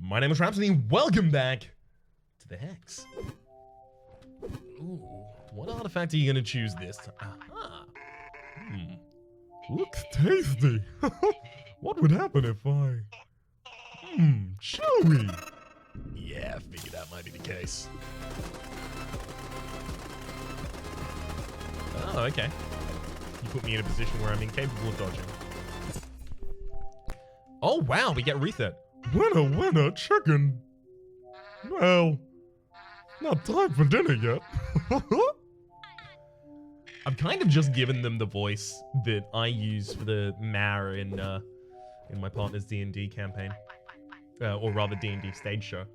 My name is Rhapsody. Welcome back to the Hex. Ooh, what artifact are you gonna choose this time? Aha. Looks tasty. What would happen if I... chewy. Yeah, I figured that might be the case. Oh, okay. You put me in a position where I'm incapable of dodging. Oh, wow, we get reset. Winner, winner, chicken. Well, not time for dinner yet. I've kind of just given them the voice that I use for the Mare in my partner's D&D campaign. Or rather D&D stage show.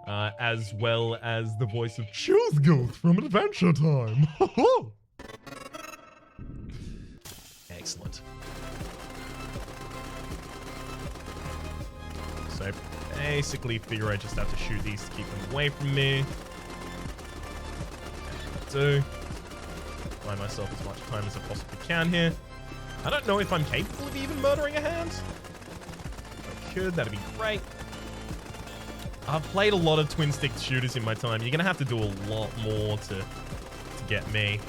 As well as the voice of Choose Ghost from Adventure Time. Excellent. So basically figure I just have to shoot these to keep them away from me. Do. Buy myself as much time as I possibly can here. I don't know if I'm capable of even murdering a hand. If I could, that'd be great. I've played a lot of twin-stick shooters in my time. You're gonna have to do a lot more to get me.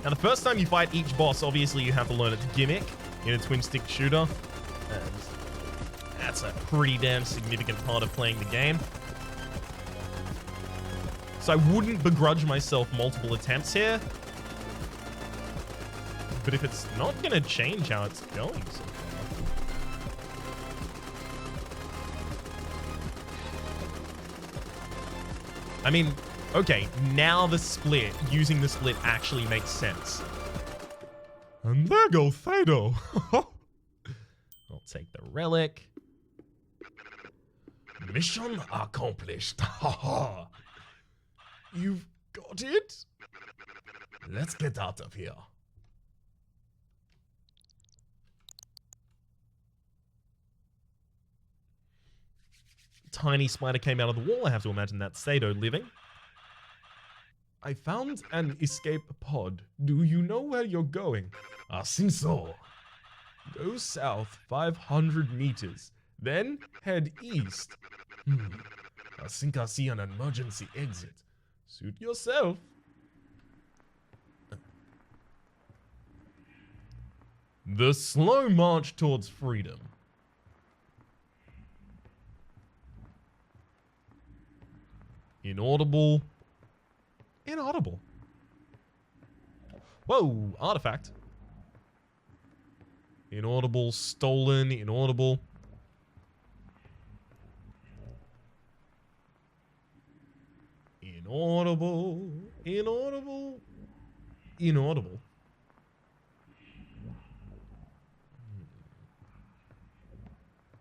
Now, the first time you fight each boss, obviously you have to learn its gimmick in a twin-stick shooter. And that's a pretty damn significant part of playing the game. So I wouldn't begrudge myself multiple attempts here. But if it's not going to change how it's going so far. I mean, okay, now the split, using the split actually makes sense. And there goes Sado. I'll take the relic. Mission accomplished. Haha. You've got it? Let's get out of here. Tiny spider came out of the wall. I have to imagine that's Sado living. I found an escape pod. Do you know where you're going? I think so. Go south 500 meters, then head east. I think I see an emergency exit. Suit yourself. The slow march towards freedom. Inaudible. Inaudible. Whoa, artifact. Inaudible, stolen, inaudible. Inaudible, inaudible, inaudible.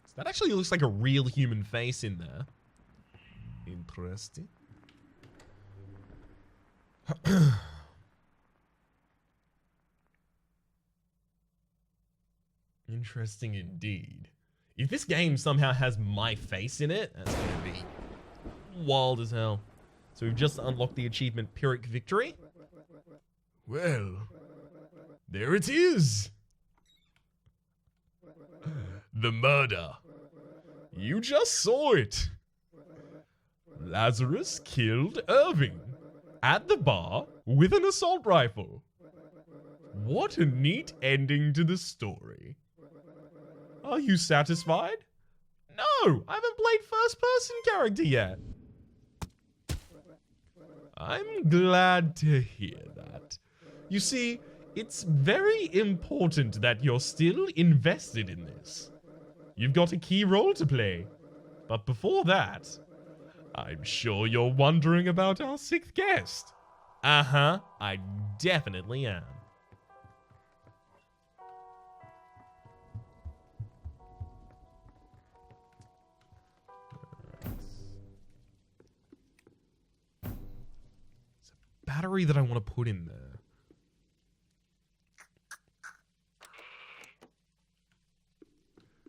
So that actually looks like a real human face in there. Interesting. Interesting indeed. If this game somehow has my face in it, that's gonna be wild as hell. So we've just unlocked the achievement Pyrrhic Victory. Well, there it is. The murder. You just saw it. Lazarus killed Irving at the bar with an assault rifle. What a neat ending to the story. Are you satisfied? No, I haven't played first-person character yet. I'm glad to hear that. You see, it's very important that you're still invested in this. You've got a key role to play. But before that, I'm sure you're wondering about our sixth guest. Uh-huh, I definitely am. Battery that I want to put in there.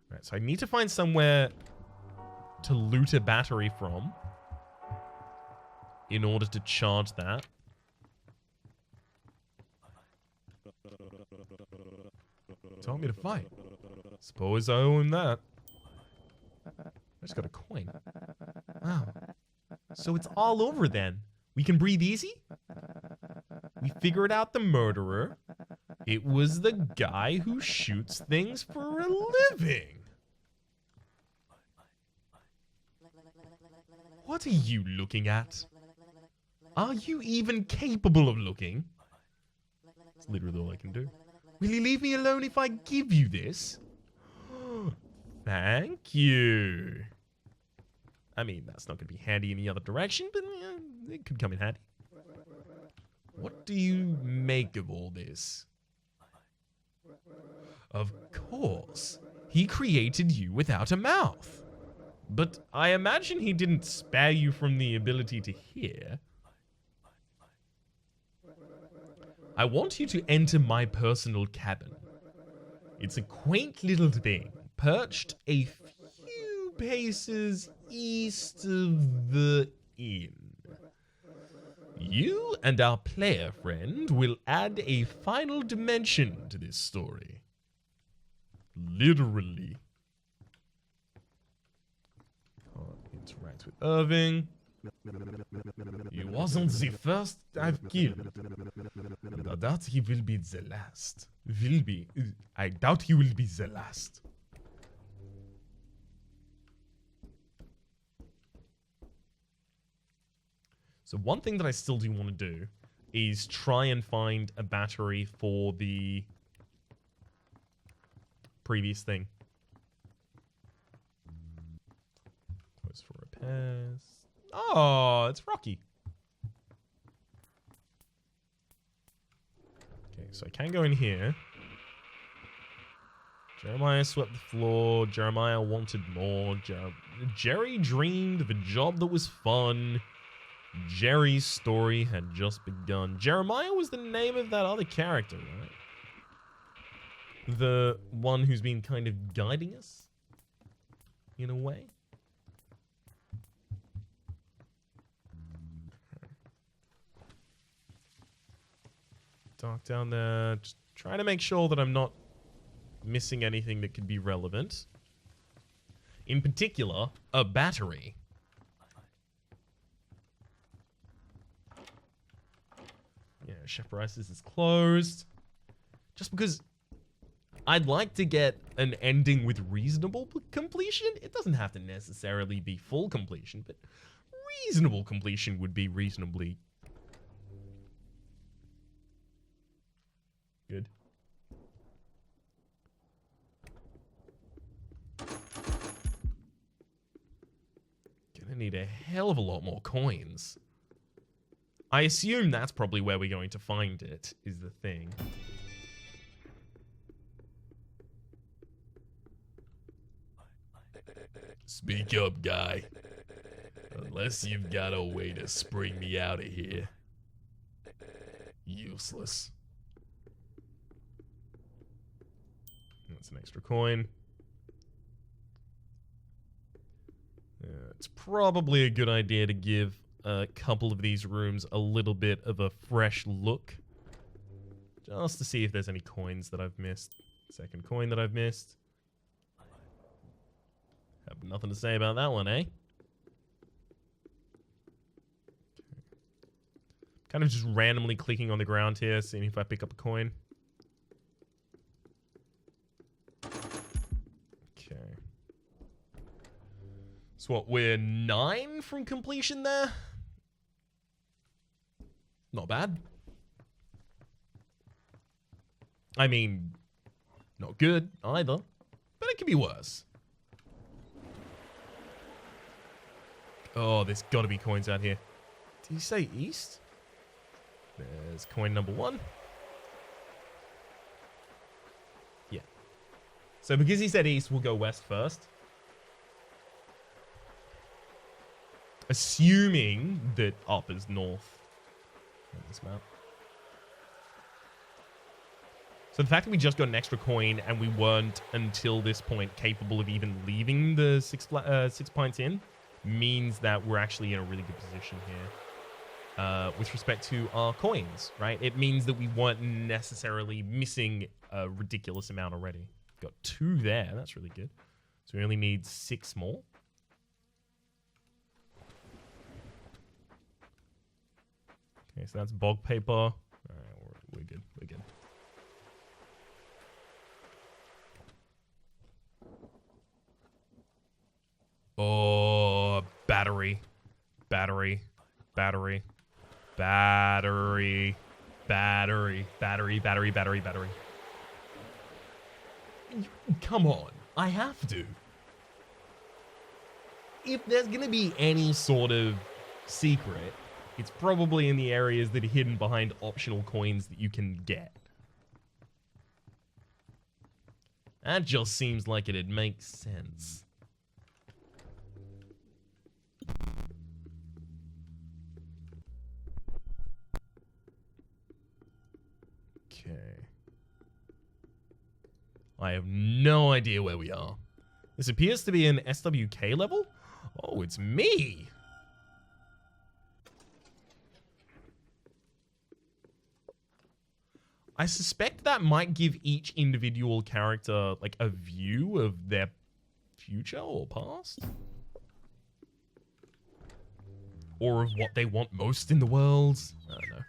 Right, so I need to find somewhere to loot a battery from in order to charge that. Told me to fight. Suppose I owe him that. I just got a coin. Wow. So it's all over then. We can breathe easy? We figured out the murderer. It was the guy who shoots things for a living. What are you looking at? Are you even capable of looking? That's literally all I can do. Will you leave me alone if I give you this? Thank you. I mean, that's not going to be handy in the other direction, but it could come in handy. What do you make of all this? Of course. He created you without a mouth. But I imagine he didn't spare you from the ability to hear. I want you to enter my personal cabin. It's a quaint little thing, perched a few paces east of the inn. You and our player friend will add a final dimension to this story. Literally. Can't interact with Irving. He wasn't the first I've killed. And I doubt he will be the last. I doubt he will be the last. So one thing that I still do want to do is try and find a battery for the previous thing. Close for repairs. Oh, it's Rocky. Okay, so I can go in here. Jeremiah swept the floor. Jeremiah wanted more. Jerry dreamed of a job that was fun. Jerry's story had just begun. Jeremiah was the name of that other character, right? The one who's been kind of guiding us, in a way. Dark down there. Just trying to make sure that I'm not missing anything that could be relevant. In particular, a battery. Yeah, Chef Bryce's is closed. Just because I'd like to get an ending with reasonable completion. It doesn't have to necessarily be full completion, but reasonable completion would be reasonably good. Gonna need a hell of a lot more coins. I assume that's probably where we're going to find it, is the thing. Speak up, guy. Unless you've got a way to spring me out of here. Useless. That's an extra coin. It's probably a good idea to give a couple of these rooms a little bit of a fresh look. Just to see if there's any coins that I've missed. Second coin that I've missed. Have nothing to say about that one, eh? Kind of just randomly clicking on the ground here, seeing if I pick up a coin. Okay. So what, we're 9 from completion there? Not bad. I mean, not good either, but it could be worse. Oh, there's got to be coins out here. Did you say east? There's coin number 1. Yeah. So because he said east, we'll go west first. Assuming that up is north on this map. So the fact that we just got an extra coin and we weren't until this point capable of even leaving the 6 pints in means that we're actually in a really good position here with respect to our coins, right? It means that we weren't necessarily missing a ridiculous amount already. Got 2 there. That's really good. So we only need 6 more. Okay, so that's bog paper. All right, we're good. We're good. Oh, battery. Battery. Battery. Battery. Battery. Battery. Battery. Battery. Battery. Come on. I have to. If there's going to be any sort of secret, it's probably in the areas that are hidden behind optional coins that you can get. That just seems like it'd make sense. Okay. I have no idea where we are. This appears to be an SWK level? Oh, it's me! I suspect that might give each individual character, like, a view of their future or past? Or of what they want most in the world? I don't know.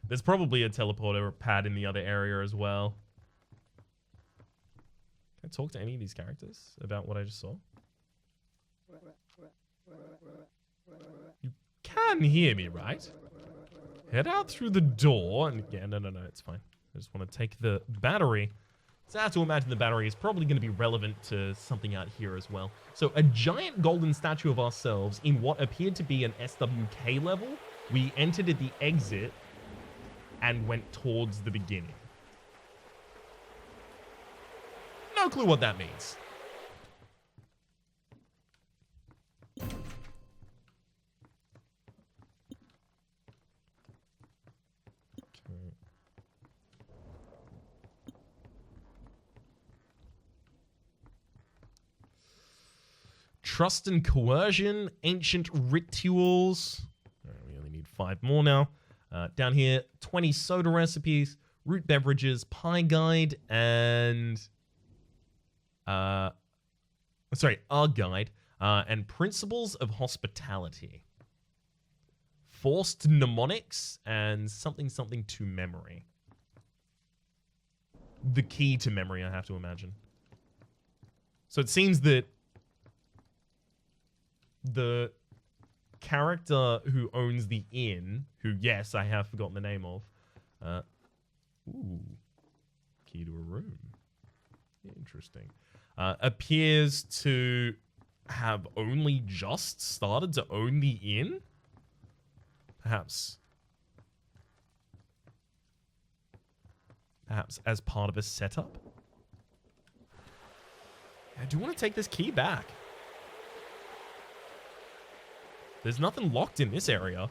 There's probably a teleporter pad in the other area as well. Can I talk to any of these characters about what I just saw? You can hear me, right? Head out through the door, and yeah, no, it's fine. I just want to take the battery. So I have to imagine the battery is probably going to be relevant to something out here as well. So a giant golden statue of ourselves in what appeared to be an SWK level. We entered at the exit and went towards the beginning. No clue what that means. Trust and coercion, ancient rituals. We only need 5 more now. Down here, 20 soda recipes, root beverages, pie guide, and our guide, and principles of hospitality. Forced mnemonics and something to memory. The key to memory, I have to imagine. So it seems that the character who owns the inn, who, yes, I have forgotten the name of, key to a room. Interesting. Appears to have only just started to own the inn? Perhaps as part of a setup? I do want to take this key back. There's nothing locked in this area.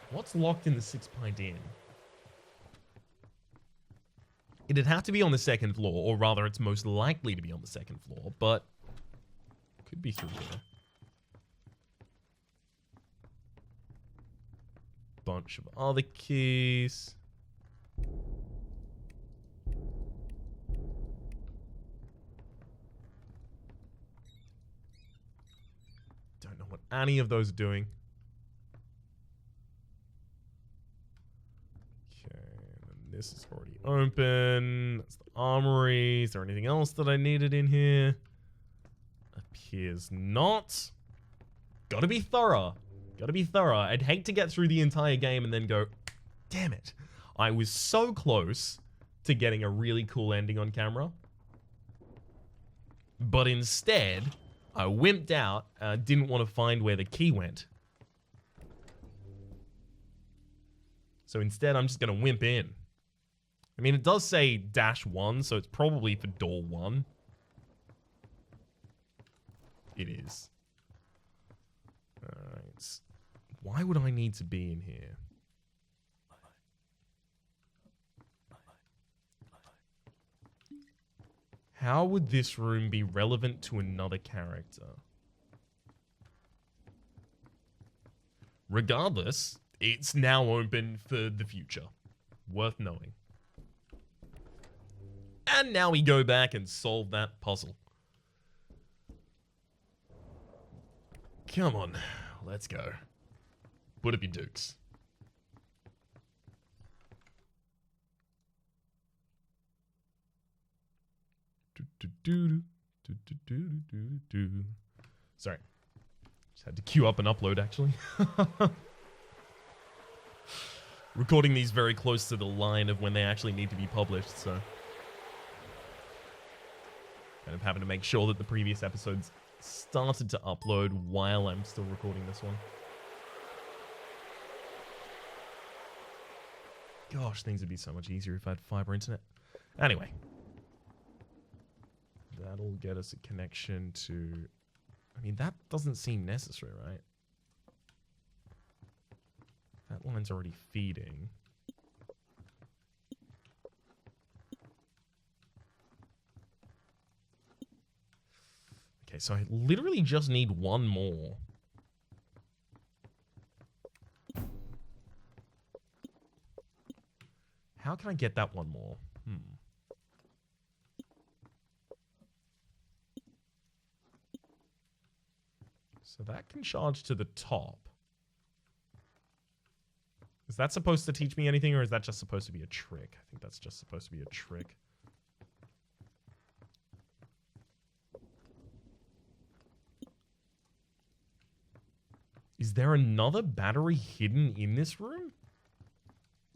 What's locked in the 6-Pint Inn? It'd have to be on the 2nd floor, or rather, it's most likely to be on the 2nd floor, but could be through here. Bunch of other keys. Don't know what any of those are doing. Okay, and this is already open. That's the armory. Is there anything else that I needed in here? Appears not. Gotta be thorough. Gotta be thorough. I'd hate to get through the entire game and then go, damn it. I was so close to getting a really cool ending on camera. But instead, I wimped out and didn't want to find where the key went. So instead, I'm just going to wimp in. I mean, it does say -1, so it's probably for door 1. It is. Alright. Why would I need to be in here? How would this room be relevant to another character? Regardless, it's now open for the future. Worth knowing. And now we go back and solve that puzzle. Come on, let's go. Put up your dukes. Sorry. Just had to queue up and upload, actually. Recording these very close to the line of when they actually need to be published, so... kind of having to make sure that the previous episodes started to upload while I'm still recording this one. Gosh, things would be so much easier if I had fiber internet. Anyway. That'll get us a connection to... I mean, that doesn't seem necessary, right? That line's already feeding. Okay, so I literally just need one more. How can I get that one more? So that can charge to the top. Is that supposed to teach me anything, or is that just supposed to be a trick? I think that's just supposed to be a trick. Is there another battery hidden in this room?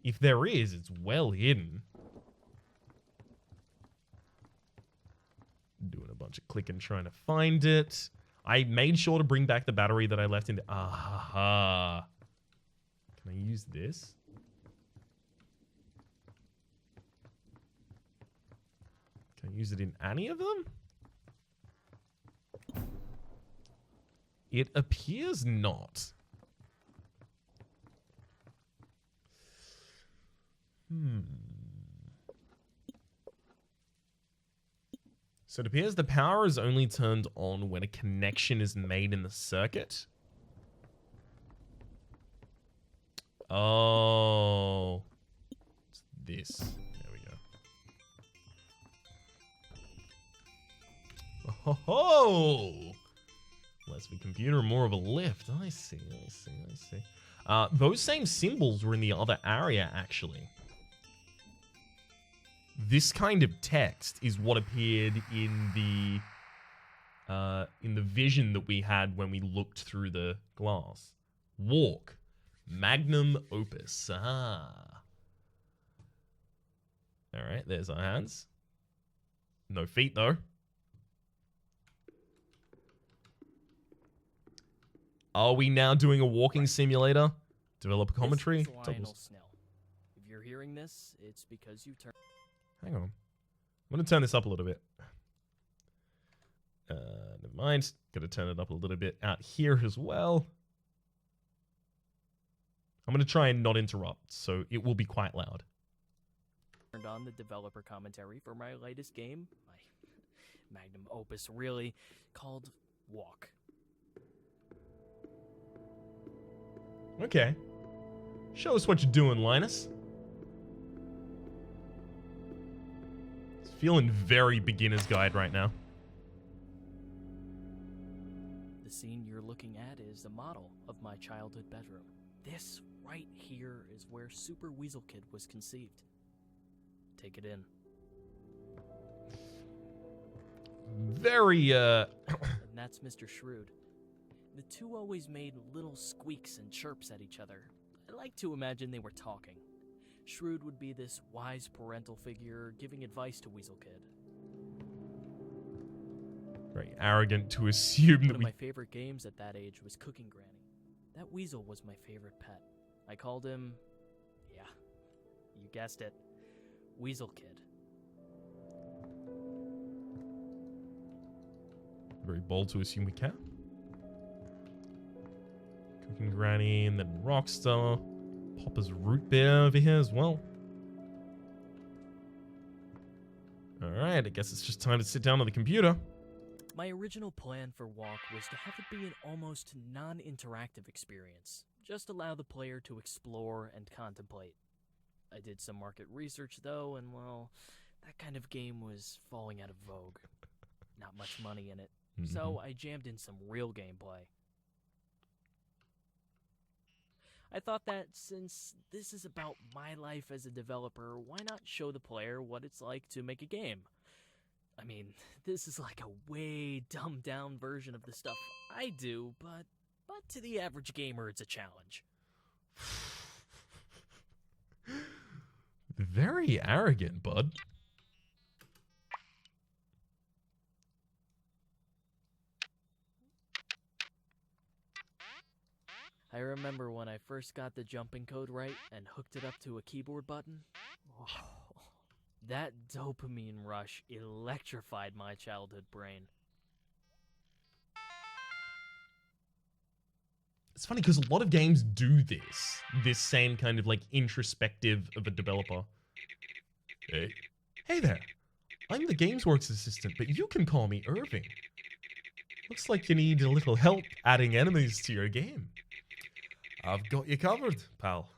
If there is, it's well hidden. Doing a bunch of clicking trying to find it. I made sure to bring back the battery that I left in the... Aha. Can I use this? Can I use it in any of them? It appears not. So it appears the power is only turned on when a connection is made in the circuit. Oh. It's this. There we go. Oh, ho, ho. Less of a computer, more of a lift. I see, I see, I see. Those same symbols were in the other area, actually. This kind of text is what appeared in the vision that we had when we looked through the glass. Walk. Magnum Opus. Ah. Alright, there's our hands. No feet, though. Are we now doing a walking simulator? Develop a commentary? Lionel Snell. If you're hearing this, it's because you turned... Hang on. I'm going to turn this up a little bit. Never mind. Got to turn it up a little bit out here as well. I'm going to try and not interrupt, so it will be quite loud. Turned on the developer commentary for my latest game, my Magnum Opus, really, called Walk. Okay. Show us what you're doing, Linus. It's feeling very beginner's guide right now. The scene you're looking at is a model of my childhood bedroom. This right here is where Super Weasel Kid was conceived. Take it in. Very, And that's Mr. Shrewd. The two always made little squeaks and chirps at each other. I like to imagine they were talking. Shrewd would be this wise parental figure giving advice to Weasel Kid. very arrogant to assume One that of we... my favorite games at that age was Cooking Granny. That weasel was my favorite pet. I called him, yeah, you guessed it, Weasel Kid. Very bold to assume we can. Cooking Granny, and then Rockstar. Popper's Root Beer over here as well. Alright, I guess it's just time to sit down on the computer. My original plan for Walk was to have it be an almost non-interactive experience. Just allow the player to explore and contemplate. I did some market research though, and well, that kind of game was falling out of vogue. Not much money in it. So I jammed in some real gameplay. I thought that since this is about my life as a developer, why not show the player what it's like to make a game? I mean, this is like a way dumbed down version of the stuff I do, but to the average gamer, it's a challenge. Very arrogant, bud. I remember when I first got the jumping code right and hooked it up to a keyboard button. Oh, that dopamine rush electrified my childhood brain. It's funny because a lot of games do this same kind of like introspective of a developer. Hey there, I'm the GamesWorks assistant, but you can call me Irving. Looks like you need a little help adding enemies to your game. I've got you covered, pal.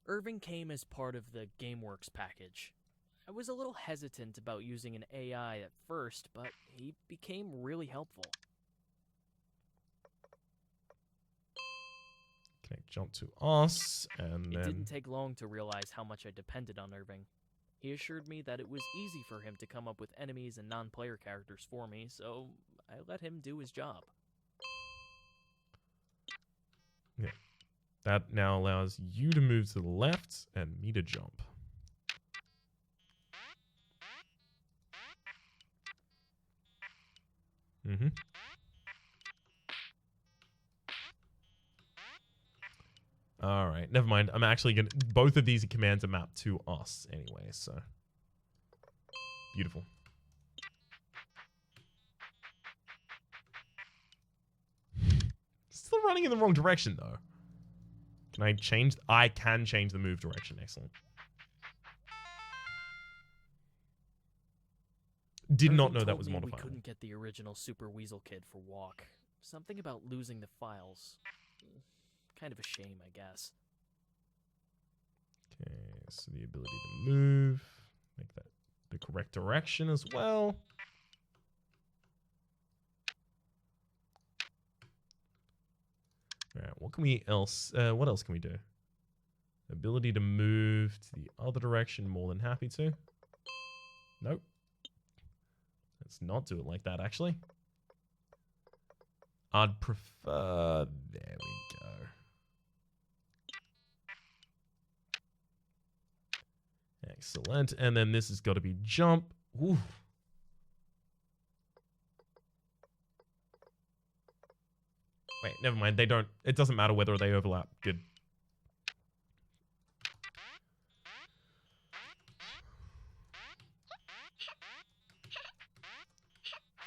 Irving came as part of the GameWorks package. I was a little hesitant about using an AI at first, but he became really helpful. Okay, jump to us, and It then... didn't take long to realize how much I depended on Irving. He assured me that it was easy for him to come up with enemies and non-player characters for me, so I let him do his job. Yeah. That now allows you to move to the left and me to jump. Mm-hmm. All right, never mind. I'm actually gonna... Both of these commands are mapped to us anyway, so... Beautiful. Still running in the wrong direction, though. Can I change? I can change the move direction. Excellent. Did not know that was modified. We couldn't get the original Super Weasel Kid for Walk. Something about losing the files. Kind of a shame, I guess. Okay, so the ability to move. Make that the correct direction as well. Alright, what else can we do? Ability to move to the other direction, more than happy to. Nope. Let's not do it like that, actually. I'd prefer... There we go. Excellent. And then this has got to be jump. Ooh. Wait, never mind. They don't... It doesn't matter whether they overlap. Good.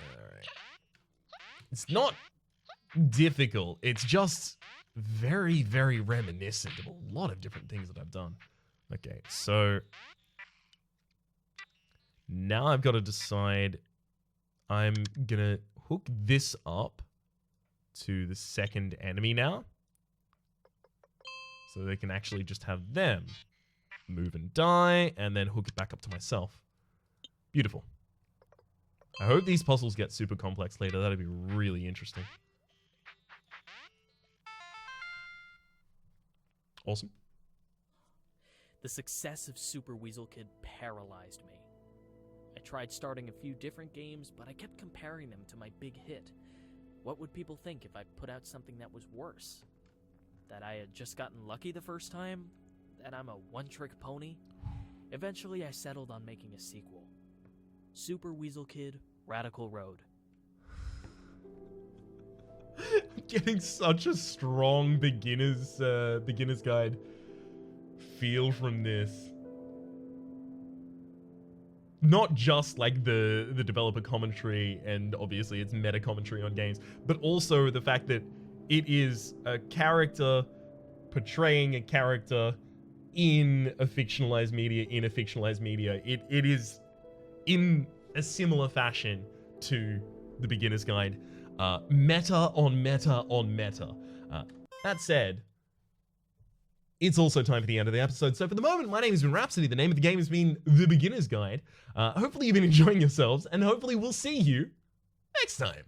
Alright. It's not difficult. It's just very, very reminiscent of a lot of different things that I've done. Okay, so... Now I've got to decide... I'm gonna hook this up to the second enemy now. So they can actually just have them move and die, and then hook it back up to myself. Beautiful. I hope these puzzles get super complex later. That'd be really interesting. Awesome. The success of Super Weasel Kid paralyzed me. I tried starting a few different games, but I kept comparing them to my big hit. What would people think if I put out something that was worse? That I had just gotten lucky the first time? That I'm a one-trick pony? Eventually, I settled on making a sequel. Super Weasel Kid, Radical Road. I'm getting such a strong beginner's guide feel from this. Not just like the developer commentary and obviously it's meta commentary on games, but also the fact that it is a character portraying a character in a fictionalized media, It is in a similar fashion to the beginner's guide. Meta on meta on meta. That said, it's also time for the end of the episode. So for the moment, my name has been Rhapsody. The name of the game has been The Beginner's Guide. Hopefully you've been enjoying yourselves, and hopefully we'll see you next time.